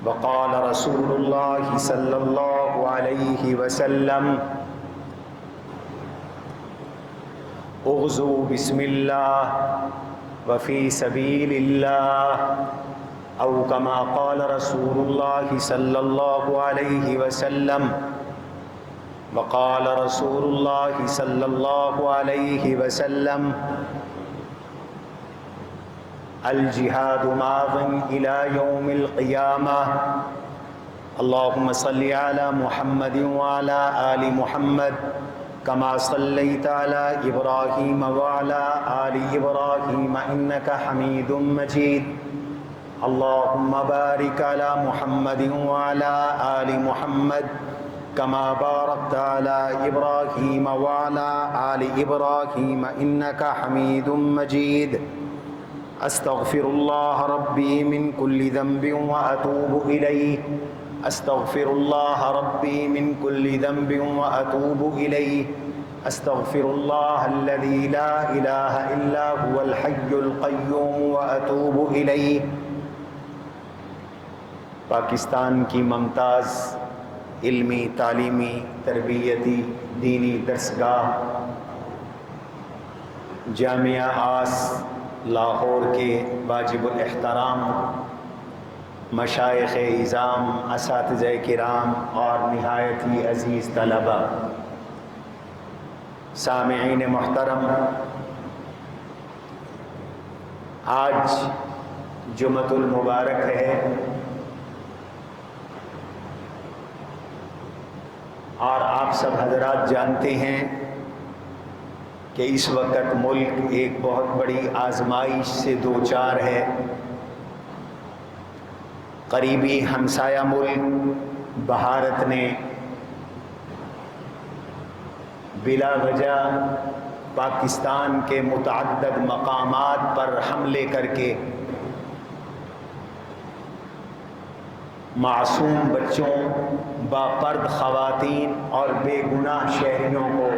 وقال رسول الله صلى الله عليه وسلم اغزوا بسم الله وفي سبيل الله او كما قال رسول الله صلى الله عليه وسلم وقال رسول الله صلى الله عليه وسلم الجهاد ماض إلى يوم القيامة اللهم صل على محمد وعلى آل محمد كما صليت على إبراهيم وعلى آل إبراهيم إنك حميد مجيد اللهم بارك على محمد وعلى آل محمد كما باركت على إبراهيم وعلى آل إبراهيم إنك حميد مجيد استغفر الله ربي من كل ذنب وأتوب إليه استغفر الله ربي من كل ذنب وأتوب إليه استغفر الله الذي لا إله إلا هو الحي القيوم وأتوب إليه۔ پاکستان کی ممتاز علمی، تعلیمی، تربیتی، دینی درسگاہ جامعہ آس لاہور کے واجب الاحترام مشائخ اعظام، اساتذہ کرام اور نہایت ہی عزیز طلبہ، سامعین محترم، آج جمعۃ المبارک ہے اور آپ سب حضرات جانتے ہیں کہ اس وقت ملک ایک بہت بڑی آزمائش سے دوچار ہے۔ قریبی ہمسایہ ملک بھارت نے بلا وجہ پاکستان کے متعدد مقامات پر حملے کر کے معصوم بچوں، باپرد خواتین اور بے گناہ شہریوں کو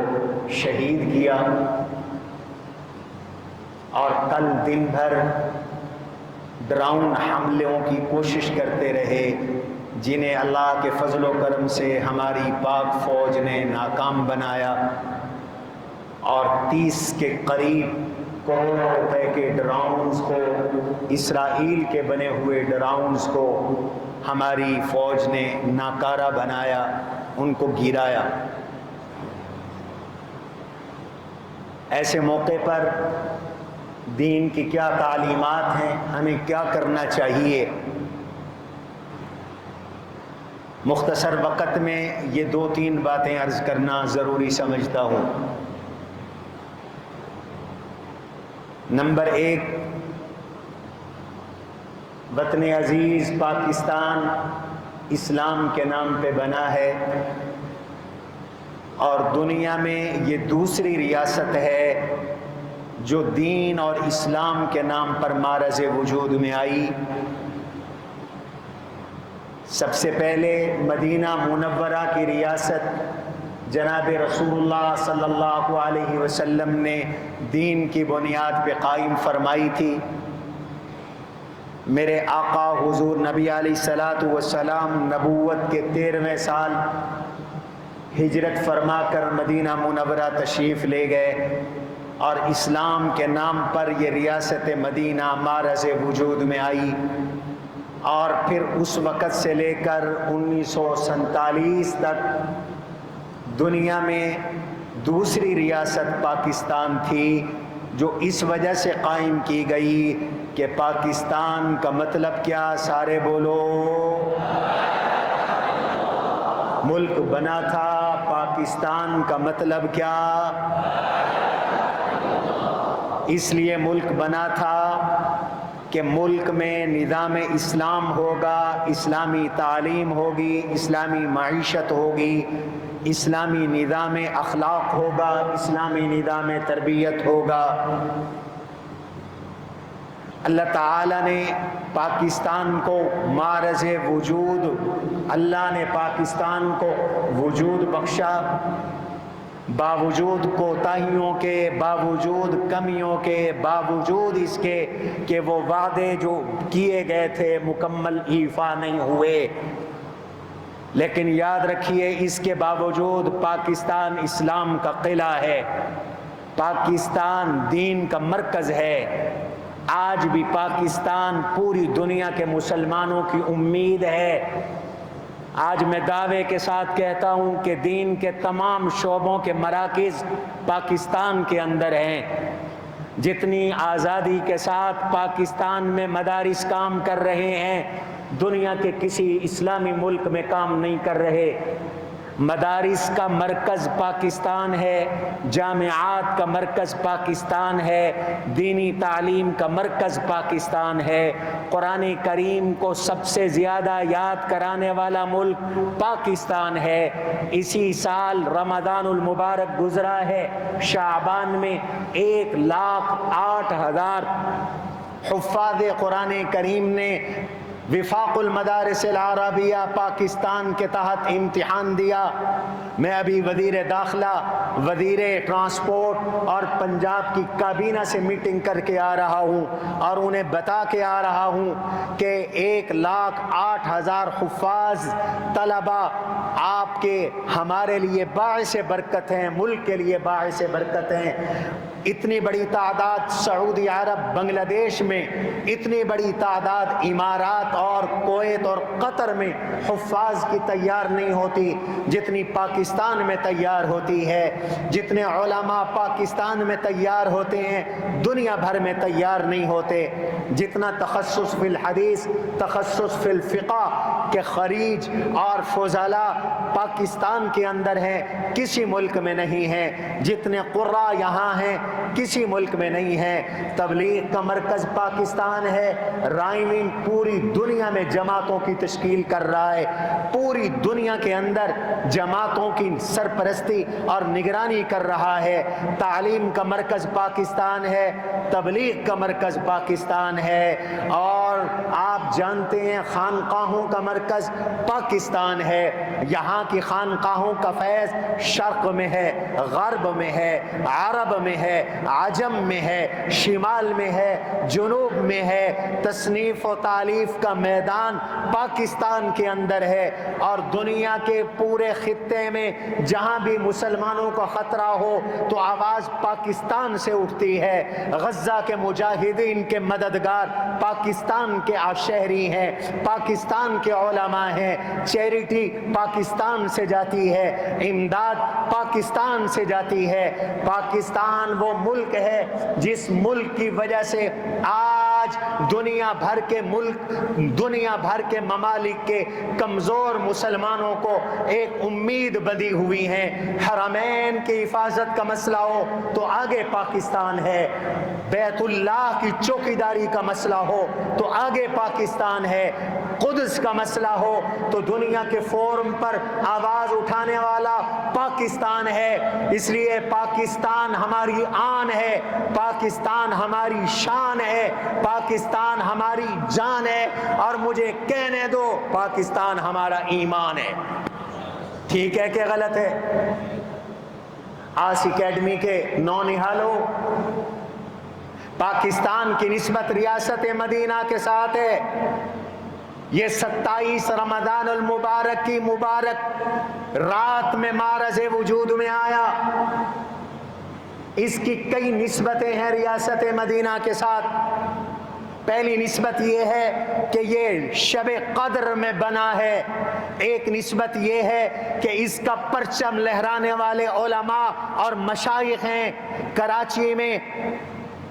شہید کیا، اور کل دن بھر ڈراؤن حملوں کی کوشش کرتے رہے جنہیں اللہ کے فضل و کرم سے ہماری پاک فوج نے ناکام بنایا، اور 30 کے قریب کروڑوں روپے کے ڈراؤنز کو، اسرائیل کے بنے ہوئے ڈراؤنز کو ہماری فوج نے ناکارہ بنایا، ان کو گرایا۔ ایسے موقع پر دین کی کیا تعلیمات ہیں، ہمیں کیا کرنا چاہیے؟ مختصر وقت میں یہ 2-3 باتیں عرض کرنا ضروری سمجھتا ہوں۔ نمبر 1، وطن عزیز پاکستان اسلام کے نام پہ بنا ہے، اور دنیا میں یہ دوسری ریاست ہے جو دین اور اسلام کے نام پر معرض وجود میں آئی۔ سب سے پہلے مدینہ منورہ کی ریاست جناب رسول اللہ صلی اللہ علیہ وسلم نے دین کی بنیاد پہ قائم فرمائی تھی۔ میرے آقا حضور نبی علیہ الصلاۃ والسلام نبوت کے 13ویں سال ہجرت فرما کر مدینہ منورہ تشریف لے گئے، اور اسلام کے نام پر یہ ریاست مدینہ معرض وجود میں آئی، اور پھر اس وقت سے لے کر 1947 تک دنیا میں دوسری ریاست پاکستان تھی، جو اس وجہ سے قائم کی گئی کہ پاکستان کا مطلب کیا؟ سارے بولو، ملک بنا تھا، پاکستان کا مطلب کیا؟ اس لیے ملک بنا تھا کہ ملک میں نظام اسلام ہوگا، اسلامی تعلیم ہوگی، اسلامی معیشت ہوگی، اسلامی نظام اخلاق ہوگا، اسلامی نظام تربیت ہوگا۔ اللہ تعالیٰ نے پاکستان کو معرض وجود، اللہ نے پاکستان کو وجود بخشا، باوجود کوتاہیوں کے، باوجود کمیوں کے، باوجود اس کے کہ وہ وعدے جو کیے گئے تھے مکمل ایفا نہیں ہوئے، لیکن یاد رکھیے اس کے باوجود پاکستان اسلام کا قلعہ ہے، پاکستان دین کا مرکز ہے۔ آج بھی پاکستان پوری دنیا کے مسلمانوں کی امید ہے۔ آج میں دعوے کے ساتھ کہتا ہوں کہ دین کے تمام شعبوں کے مراکز پاکستان کے اندر ہیں۔ جتنی آزادی کے ساتھ پاکستان میں مدارس کام کر رہے ہیں، دنیا کے کسی اسلامی ملک میں کام نہیں کر رہے۔ مدارس کا مرکز پاکستان ہے، جامعات کا مرکز پاکستان ہے، دینی تعلیم کا مرکز پاکستان ہے۔ قرآن کریم کو سب سے زیادہ یاد کرانے والا ملک پاکستان ہے۔ اسی سال رمضان المبارک گزرا ہے، شعبان میں 1,08,000 حفاظ قرآن کریم نے وفاق المدارس العربیہ پاکستان کے تحت امتحان دیا۔ میں ابھی وزیر داخلہ، وزیر ٹرانسپورٹ اور پنجاب کی کابینہ سے میٹنگ کر کے آ رہا ہوں اور انہیں بتا کے آ رہا ہوں کہ 1,08,000 حفاظ طلبہ آپ کے ہمارے لیے باعث برکت ہیں، ملک کے لیے باعث برکت ہیں۔ اتنی بڑی تعداد سعودی عرب، بنگلہ دیش میں، اتنی بڑی تعداد امارات اور کویت اور قطر میں حفاظ کی تیار نہیں ہوتی جتنی پاکستان میں تیار ہوتی ہے۔ جتنے علماء پاکستان میں تیار ہوتے ہیں دنیا بھر میں تیار نہیں ہوتے۔ جتنا تخصص فی الحدیث، تخصص فی الفقہ کے خریج اور فضلاء پاکستان کے اندر ہیں کسی ملک میں نہیں ہیں۔ جتنے قراء یہاں ہیں کسی ملک میں نہیں ہے۔ تبلیغ کا مرکز پاکستان ہے۔ رائمنگ پوری دنیا میں جماعتوں کی تشکیل کر رہا ہے، پوری دنیا کے اندر جماعتوں کی سرپرستی اور نگرانی کر رہا ہے۔ تعلیم کا مرکز پاکستان ہے، تبلیغ کا مرکز پاکستان ہے، اور آپ جانتے ہیں خانقاہوں کا مرکز پاکستان ہے۔ یہاں کی خانقاہوں کا فیض شرق میں ہے، غرب میں ہے، عرب میں ہے، عجم میں ہے، شمال میں ہے، جنوب میں ہے۔ تصنیف و تالیف کا میدان پاکستان کے اندر ہے، اور دنیا کے پورے خطے میں جہاں بھی مسلمانوں کو خطرہ ہو تو آواز پاکستان سے اٹھتی ہے۔ غزہ کے مجاہدین کے مددگار پاکستان کے شہری ہیں، پاکستان کے علماء ہیں، چیریٹی پاکستان سے جاتی ہے، امداد پاکستان سے جاتی ہے۔ پاکستان وہ ملک ہے جس ملک کی وجہ سے آج دنیا بھر کے ممالک کے کمزور مسلمانوں کو ایک امید بندھی ہوئی ہے۔ حرمین کی حفاظت کا مسئلہ ہو تو آگے پاکستان ہے، بیت اللہ کی چوکیداری کا مسئلہ ہو تو آگے پاکستان ہے، قدس کا مسئلہ ہو تو دنیا کے فورم پر آواز اٹھانے والا پاکستان ہے۔ اس لیے پاکستان ہماری آن ہے، پاکستان ہماری شان ہے، پاکستان ہماری جان ہے، اور مجھے کہنے دو پاکستان ہمارا ایمان ہے۔ ٹھیک ہے کہ غلط ہے؟ آس اکیڈمی کے نونہالوں، پاکستان کی نسبت ریاست مدینہ کے ساتھ ہے۔ یہ 27 رمضان المبارک کی مبارک رات میں معرض وجود میں آیا۔ اس کی کئی نسبتیں ہیں ریاست مدینہ کے ساتھ۔ پہلی نسبت یہ ہے کہ یہ شب قدر میں بنا ہے۔ ایک نسبت یہ ہے کہ اس کا پرچم لہرانے والے علماء اور مشائخ ہیں۔ کراچی میں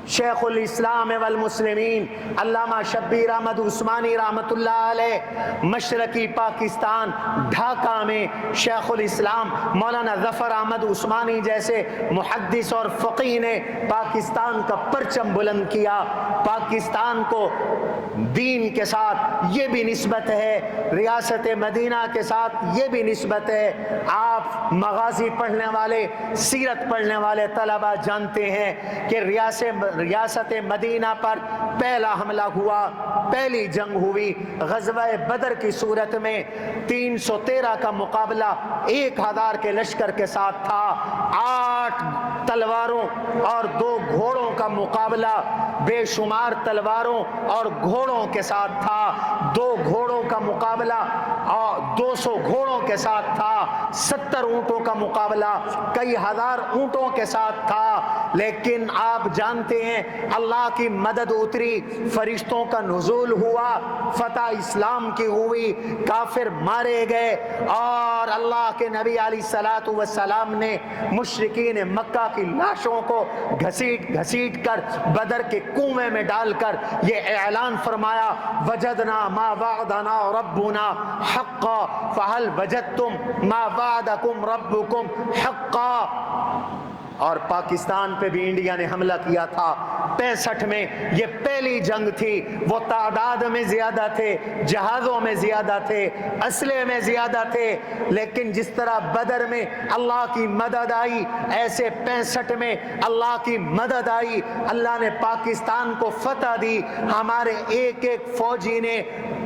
شیخ الاسلام والمسلمین علامہ شبیر احمد عثمانی رحمۃ اللہ علیہ، مشرقی پاکستان ڈھاکہ میں شیخ الاسلام مولانا ظفر احمد عثمانی جیسے محدث اور فقیہ نے پاکستان کا پرچم بلند کیا۔ پاکستان کو دین کے ساتھ یہ بھی نسبت ہے، ریاست مدینہ کے ساتھ یہ بھی نسبت ہے۔ آپ مغازی پڑھنے والے، سیرت پڑھنے والے طلبہ جانتے ہیں کہ ریاست مدینہ پر پہلا حملہ ہوا، پہلی جنگ ہوئی غزوہ بدر کی صورت میں 313 کا مقابلہ 1000 کے لشکر کے ساتھ تھا، 8 تلواروں اور 2 گھوڑوں کا مقابلہ بے شمار تلواروں اور گھوڑوں کے ساتھ تھا، 2 گھوڑوں کا مقابلہ اور 200 گھوڑوں کے ساتھ تھا، 70 اونٹوں کا مقابلہ کئی ہزار اونٹوں کے ساتھ تھا۔ لیکن آپ جانتے ہیں اللہ کی مدد اتری، فرشتوں کا نزول ہوا، فتح اسلام کی ہوئی، کافر مارے گئے، اور اللہ کے نبی علیہ الصلوۃ والسلام نے مشرکین مکہ کی لاشوں کو گھسیٹ گھسیٹ کر بدر کے کنویں میں ڈال کر یہ اعلان فرمایا، وجدنا ما وعدنا ربنا حقا فهل وجدتم ما وعدکم ربکم حقا۔ اور پاکستان پہ بھی انڈیا نے حملہ کیا تھا 65 میں، یہ پہلی جنگ تھی، وہ تعداد میں زیادہ تھے، جہازوں میں زیادہ تھے، اسلحے میں زیادہ تھے، لیکن جس طرح بدر میں اللہ کی مدد آئی ایسے 65 میں اللہ کی مدد آئی، اللہ نے پاکستان کو فتح دی، ہمارے ایک ایک فوجی نے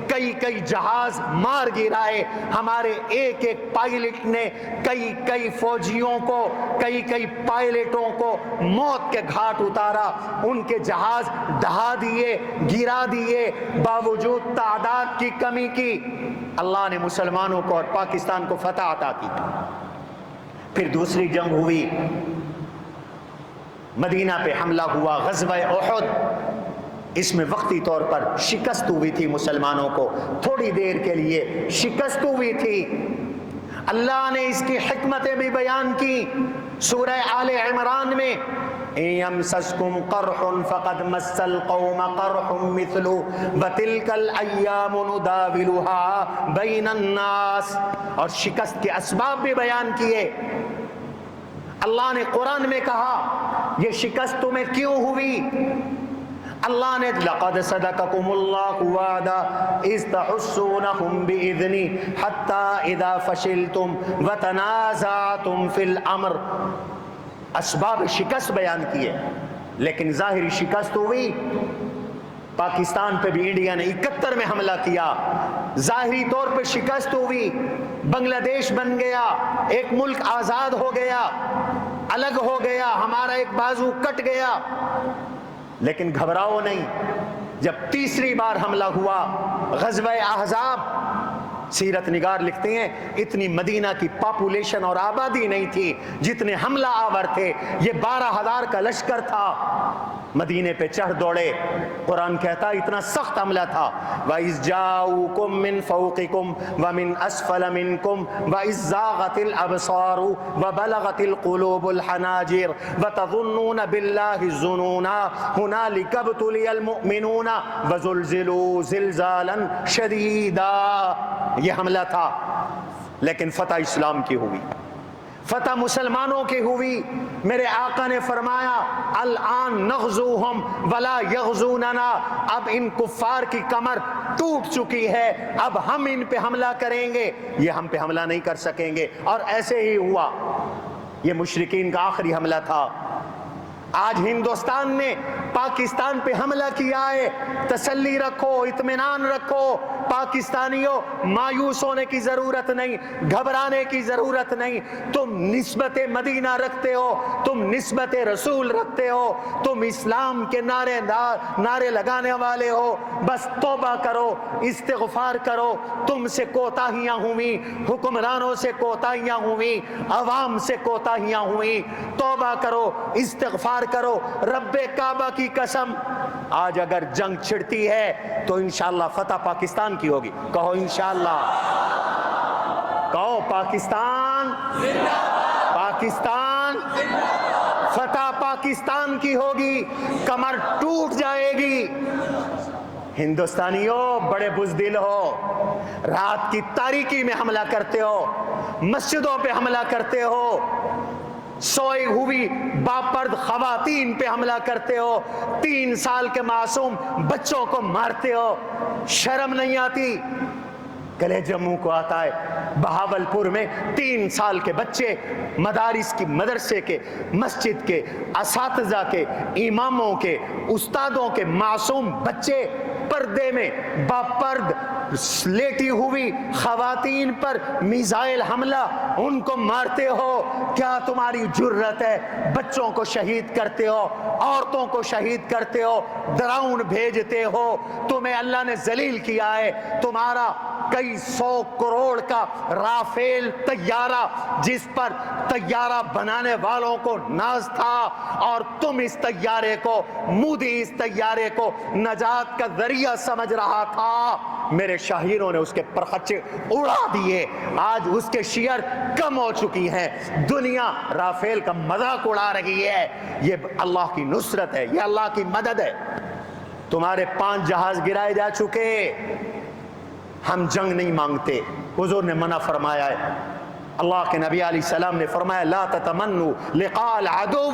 کئی جہاز مار گرائے، ہمارے ایک ایک پائلٹ نے کئی فوجیوں کو کئی پائلٹوں کو موت کے گھاٹ اتارا، ان کے جہاز ڈھا دیے، گرا دیے، باوجود تعداد کی کمی کی اللہ نے مسلمانوں کو اور پاکستان کو فتح عطا کی۔ پھر دوسری جنگ ہوئی، مدینہ پہ حملہ ہوا، غزوہ احد، اس میں وقتی طور پر شکست ہوئی تھی مسلمانوں کو، تھوڑی دیر کے لیے شکست ہوئی تھی، اللہ نے اس کی حکمتیں بھی بیان کی سورہ آل عمران میں، یمسسکم قرح فقد مس القوم قرح مثلہ وتلک الایام نداولها بین الناس، اور شکست کے اسباب بھی بیان کیے۔ اللہ نے قرآن میں کہا یہ شکست تمہیں کیوں ہوئی؟ اللہ نے لقد صدقکم اللہ وعدہ اذ تحسونہم بإذنی حتی اذا فشلتم وتنازعتم فی الامر، اسباب شکست بیان کیے، لیکن ظاہری شکست ہوئی۔ پاکستان پہ بھی انڈیا نے 71 میں حملہ کیا، ظاہری طور پہ شکست ہوئی، بنگلہ دیش بن گیا، ایک ملک آزاد ہو گیا، الگ ہو گیا، ہمارا ایک بازو کٹ گیا، لیکن گھبراؤ نہیں۔ جب تیسری بار حملہ ہوا غزوہ احزاب، سیرت نگار لکھتے ہیں اتنی مدینہ کی پاپولیشن اور آبادی نہیں تھی جتنے حملہ آور تھے، یہ 12,000 کا لشکر تھا، مدینے پہ چڑھ دوڑے۔ قرآن کہتا اتنا سخت حملہ تھا، وَإِذْ جَاءُوكُم مِّن فَوْقِكُمْ وَمِنْ أَسْفَلَ مِنْكُمْ وَإِذْ زَاغَتِ الْأَبْصَارُ وَبَلَغَتِ الْقُلُوبُ الْحَنَاجِرَ وَتَظُنُّونَ بِاللَّهِ الظُّنُونَ هُنَالِكَ ابْتُلِيَ الْمُؤْمِنُونَ وَزُلْزِلُوا زِلْزَالًا شَدِيدًا، یہ حملہ تھا، لیکن فتح اسلام کی ہوئی، فتح مسلمانوں کی ہوئی۔ میرے آقا نے فرمایا الآن نغزوہم ولا یغزوننا، اب ان کفار کی کمر ٹوٹ چکی ہے، اب ہم ان پہ حملہ کریں گے، یہ ہم پہ حملہ نہیں کر سکیں گے، اور ایسے ہی ہوا۔ یہ مشرکین کا آخری حملہ تھا۔ آج ہندوستان نے پاکستان پہ حملہ کیا ہے، تسلی رکھو، اطمینان رکھو، پاکستانیوں مایوس ہونے کی ضرورت نہیں، گھبرانے کی ضرورت نہیں، تم نسبت مدینہ رکھتے ہو، تم نسبت رسول رکھتے ہو، تم اسلام کے نعرے لگانے والے ہو، بس توبہ کرو، استغفار کرو، تم سے کوتاہیاں ہوئیں، حکمرانوں سے کوتاہیاں ہوئیں، عوام سے کوتاہیاں ہوئیں، توبہ کرو، استغفار کرو۔ رب کعبہ کی قسم آج اگر جنگ چھڑتی ہے تو انشاءاللہ فتح پاکستان کی ہوگی، کہو انشاءاللہ، کہو پاکستان، پاکستان، فتح پاکستان کی ہوگی، کمر ٹوٹ جائے گی۔ ہندوستانیوں بڑے بزدل ہو، رات کی تاریکی میں حملہ کرتے ہو، مسجدوں پہ حملہ کرتے ہو، سوئی ہوئی باپرد خواتین پہ حملہ کرتے ہو، 3 سال کے معصوم بچوں کو مارتے ہو، شرم نہیں آتی؟ کلیجہ منہ کو آتا ہے۔ بہاولپور میں 3 سال کے بچے مدارس کی، مدرسے کے، مسجد کے، اساتذہ کے، اماموں کے، استادوں کے معصوم بچے پردے میں باپرد لیٹی ہوئی خواتین پر میزائل حملہ، ان کو مارتے ہو۔ کیا تمہاری جرت ہے؟ بچوں کو شہید کرتے ہو، عورتوں کو شہید کرتے ہو، ڈراؤن بھیجتے ہو۔ تمہیں اللہ نے ذلیل کیا ہے۔ تمہارا کئی 100 کروڑ کا رافیل طیارہ، جس پر طیارہ بنانے والوں کو ناز تھا، اور تم اس طیارے کو، مودی اس طیارے کو نجات کا ذریعہ سمجھ رہا تھا، میرے شاہینوں نے اس کے پرخچے اڑا دیے۔ آج اس کے شیئر کم ہو چکی ہیں، دنیا رافیل کا مذاق اڑا رہی ہے۔ یہ اللہ کی نصرت ہے، یہ اللہ کی مدد ہے۔ تمہارے 5 جہاز گرائے جا چکے، ہم جنگ نہیں مانگتے۔ حضور نے منع فرمایا ہے، اللہ کے نبی علیہ السلام نے فرمایا لا تتمنوا لقاء العدو،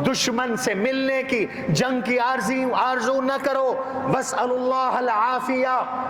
دشمن سے ملنے کی، جنگ کی آرزو نہ کرو۔ واسألوا اللہ العافیہ،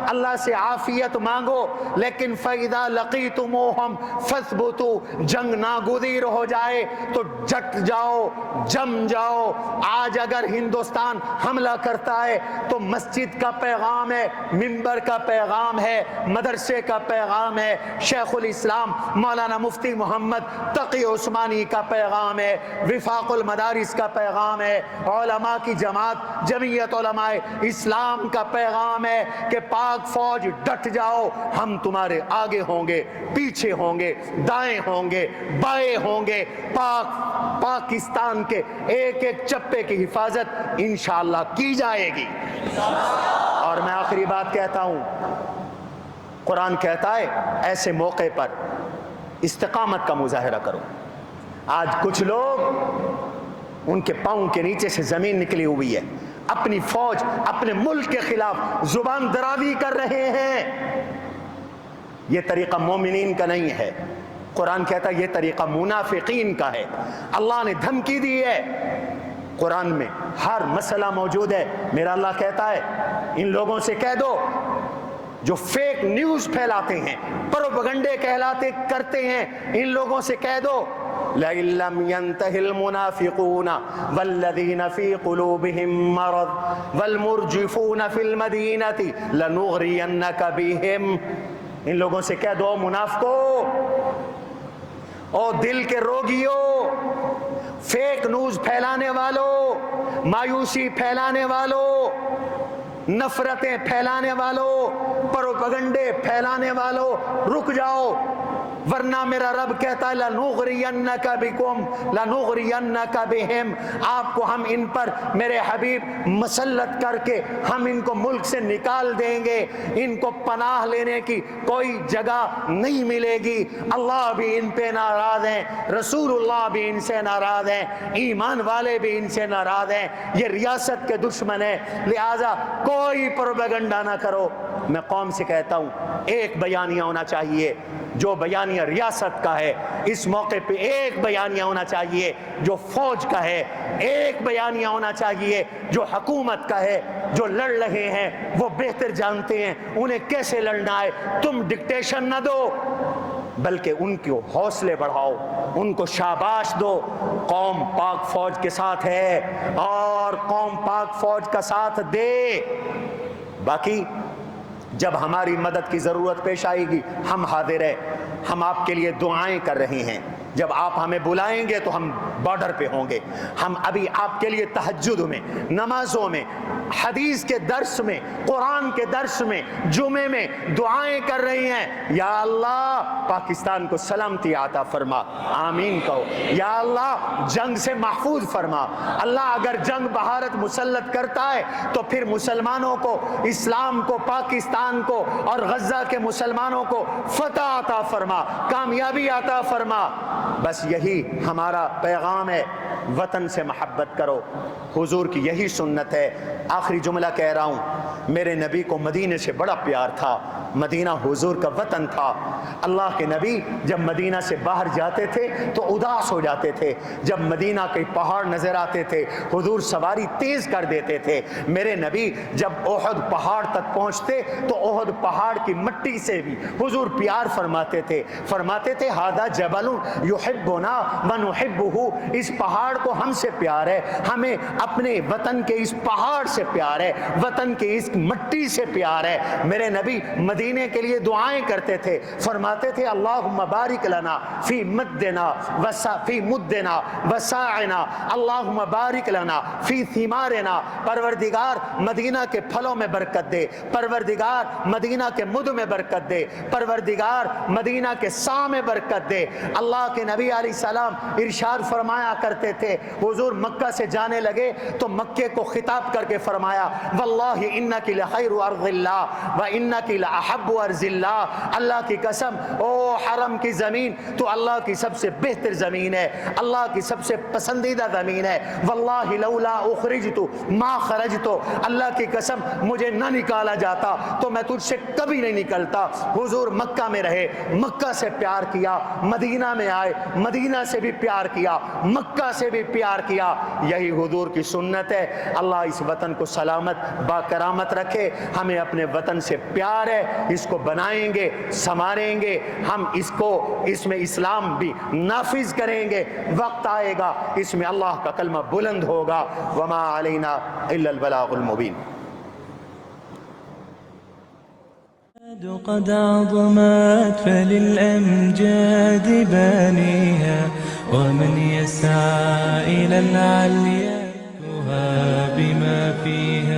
اللہ سے عافیت مانگو، لیکن فإذا لقیتموہم فاثبتوا، جنگ ناگزیر ہو جائے تو جٹ جاؤ، جم جاؤ۔ آج اگر ہندوستان حملہ کرتا ہے تو مسجد کا پیغام ہے، منبر کا پیغام ہے، مدرسے کا پیغام ہے، شیخ الاسلام مولانا مفتی محمد تقی عثمانی کا پیغام ہے، وفاق المدارس کا پیغام ہے، علماء کی جماعت جمعیت علماء اسلام کا پیغام ہے کہ پاک فوج ڈٹ جاؤ، ہم تمہارے آگے ہوں گے، پیچھے ہوں گے، دائیں ہوں گے، بائیں ہوں گے۔ پاکستان کے ایک ایک چپے کی حفاظت انشاءاللہ کی جائے گی۔ اور میں آخری بات کہتا ہوں، قرآن کہتا ہے ایسے موقع پر استقامت کا مظاہرہ کرو۔ آج کچھ لوگ، ان کے پاؤں کے نیچے سے زمین نکلی ہوئی ہے، اپنی فوج، اپنے ملک کے خلاف زبان درازی کر رہے ہیں۔ یہ طریقہ مومنین کا نہیں ہے۔ قرآن کہتا ہے یہ طریقہ منافقین کا ہے۔ اللہ نے دھمکی دی ہے، قرآن میں ہر مسئلہ موجود ہے۔ میرا اللہ کہتا ہے ان لوگوں سے کہہ دو جو فیک نیوز پھیلاتے ہیں، پروپیگنڈے کرتے ہیں، ان لوگوں سے کہہ دو لَئِن لَّمْ يَنْتَهِ الْمُنَافِقُونَ وَالَّذِينَ فِي قُلُوبِهِم مَّرَضٌ وَالْمُرْجِفُونَ فِي الْمَدِينَةِ لَنُغْرِيَنَّكَ بِهِمْ، ان لوگوں سے کہہ دو منافقو، او دل کے روگیو، فیک نیوز پھیلانے والوں، مایوسی پھیلانے والوں، نفرتیں پھیلانے والوں، پروپیگنڈے پھیلانے والوں، رک جاؤ، ورنہ میرا رب کہتا ہے لَنُغْرِيَنَّكَ بِكُمْ لَنُغْرِيَنَّكَ بِهِمْ، آپ کو ہم ان پر میرے حبیب مسلط کر کے ہم ان کو ملک سے نکال دیں گے، ان کو پناہ لینے کی کوئی جگہ نہیں ملے گی۔ اللہ بھی ان پہ ناراض ہیں، رسول اللہ بھی ان سے ناراض ہیں، ایمان والے بھی ان سے ناراض ہیں، یہ ریاست کے دشمن ہیں، لہٰذا کوئی پروپیگنڈا نہ کرو۔ میں قوم سے کہتا ہوں ایک بیانیہ ہونا چاہیے جو بیانیہ ریاست کا ہے، اس موقع پہ ایک بیانیہ ہونا چاہیے جو فوج کا ہے، ایک بیانیہ ہونا چاہیے جو حکومت کا ہے۔ جو لڑ رہے ہیں وہ بہتر جانتے ہیں انہیں کیسے لڑنا ہے، تم ڈکٹیشن نہ دو، بلکہ ان کو حوصلے بڑھاؤ، ان کو شاباش دو۔ قوم پاک فوج کے ساتھ ہے اور قوم پاک فوج کا ساتھ دے۔ باقی جب ہماری مدد کی ضرورت پیش آئے گی ہم حاضر ہیں، ہم آپ کے لیے دعائیں کر رہے ہیں۔ جب آپ ہمیں بلائیں گے تو ہم بارڈر پہ ہوں گے۔ ہم ابھی آپ کے لیے تہجد میں، نمازوں میں، حدیث کے درس میں، قرآن کے درس میں، جمعے میں دعائیں کر رہی ہیں، یا اللہ پاکستان کو سلامتی عطا فرما، آمین کہو۔ یا اللہ جنگ سے محفوظ فرما۔ اللہ اگر جنگ بھارت مسلط کرتا ہے تو پھر مسلمانوں کو، اسلام کو، پاکستان کو اور غزہ کے مسلمانوں کو فتح عطا فرما، کامیابی عطا فرما۔ بس یہی ہمارا پیغام ہے، وطن سے محبت کرو، حضور کی یہی سنت ہے۔ آخری جملہ کہہ رہا ہوں، میرے نبی کو مدینے سے بڑا پیار تھا، مدینہ حضور کا وطن تھا۔ اللہ کے نبی جب مدینہ سے باہر جاتے تھے تو اداس ہو جاتے تھے، جب مدینہ کے پہاڑ نظر آتے تھے حضور سواری تیز کر دیتے تھے۔ میرے نبی جب احد پہاڑ تک پہنچتے تو احد پہاڑ کی مٹی سے بھی حضور پیار فرماتے تھے، فرماتے تھے ھذا جبل یحبنا ونحبہ، اس پہاڑ کو ہم سے پیار ہے، ہمیں اپنے وطن کے اس پہاڑ سے پیار ہے، وطن کے اس مٹی سے پیار ہے۔ میرے نبی مدینے کے لیے دعائیں کرتے تھے، فرماتے تھے اللہم بارک لنا فی مدنا فی مدنا وساعنا، اللہم بارک لنا فی ثمارنا، پروردگار مدینہ کے پھلوں میں برکت دے، پروردگار مدینہ کے مد میں برکت دے، پروردگار مدینہ کے سا میں برکت دے۔ اللہ کے نبی علیہ السلام ارشاد فرمایا کرتے تھے، حضور مکہ سے جانے لگے تو مکے کو خطاب کر کے فرمایا واللہ انک لخیر ارض اللہ و انک لاحب ارض اللہ، اللہ کی قسم او حرم کی زمین تو اللہ کی سب سے بہتر زمین ہے، اللہ کی سب سے پسندیدہ زمین ہے، واللہ لولا اخرجت ما خرجت، اللہ کی قسم مجھے نہ نکالا جاتا تو میں تجھ سے کبھی نہیں نکلتا۔ حضور مکہ میں رہے، مکہ سے پیار کیا، مدینہ میں آئے، مدینہ سے بھی پیار کیا، مکہ سے بھی پیار کیا۔ یہی حضور کی سنت ہے۔ اللہ اس وطن کو سلامت با کرامت رکھے، ہمیں اپنے وطن سے پیار ہے، اس کو بنائیں گے، سنواریں گے، ہم اس میں اسلام بھی نافذ کریں گے، وقت آئے گا اس میں اللہ کا کلمہ بلند ہوگا۔ وما علینا الا البلاغ المبین۔ قد عظمت فللأمجاد بانيها، ومن يسعى إلى العليا بما فيها